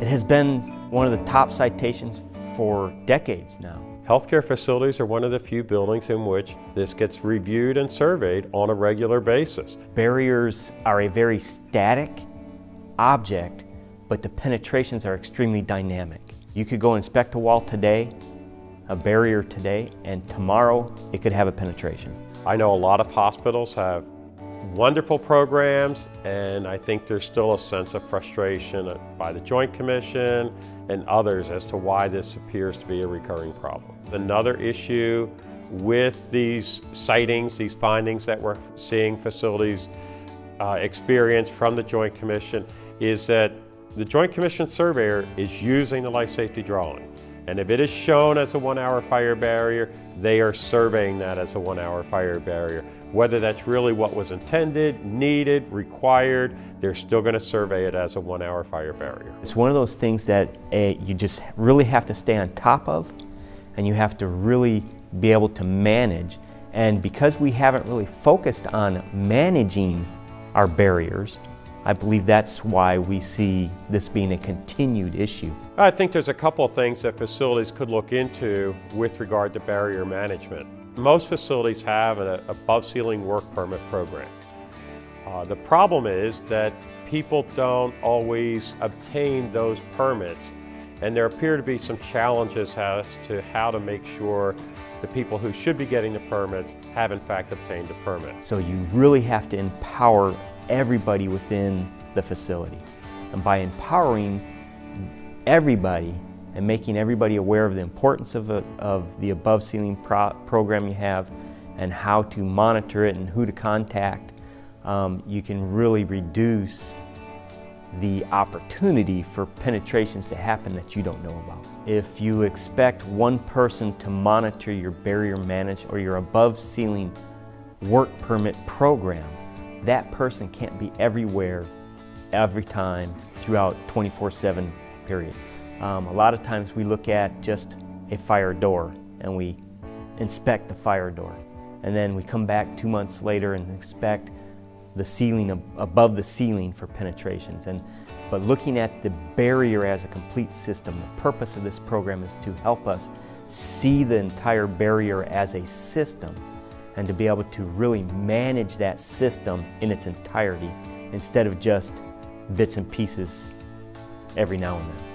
It has been one of the top citations for decades now. Healthcare facilities are one of the few buildings in which this gets reviewed and surveyed on a regular basis. Barriers are a very static object, but the penetrations are extremely dynamic. You could go inspect a wall today, a barrier today, and tomorrow it could have a penetration. I know a lot of hospitals have wonderful programs, and I think there's still a sense of frustration by the Joint Commission and others as to why this appears to be a recurring problem. Another issue with these sightings, these findings that we're seeing facilities experience from the Joint Commission is that the Joint Commission surveyor is using the life safety drawing. And if it is shown as a 1-hour fire barrier, they are surveying that as a 1-hour fire barrier. Whether that's really what was intended, needed, required, they're still going to survey it as a 1-hour fire barrier. It's one of those things that you just really have to stay on top of, and you have to really be able to manage. And because we haven't really focused on managing our barriers, I believe that's why we see this being a continued issue. I think there's a couple of things that facilities could look into with regard to barrier management. Most facilities have an above-ceiling work permit program. The problem is that people don't always obtain those permits, and there appear to be some challenges as to how to make sure the people who should be getting the permits have in fact obtained the permit. So you really have to empower everybody within the facility. And by empowering everybody and making everybody aware of the importance of the above ceiling program you have and how to monitor it and who to contact, you can really reduce the opportunity for penetrations to happen that you don't know about. If you expect one person to monitor your barrier management or your above ceiling work permit program, that person can't be everywhere, every time, throughout 24/7 period. A lot of times we look at just a fire door and we inspect the fire door. And then we come back 2 months later and inspect the ceiling, above the ceiling for penetrations. But looking at the barrier as a complete system, the purpose of this program is to help us see the entire barrier as a system and to be able to really manage that system in its entirety instead of just bits and pieces every now and then.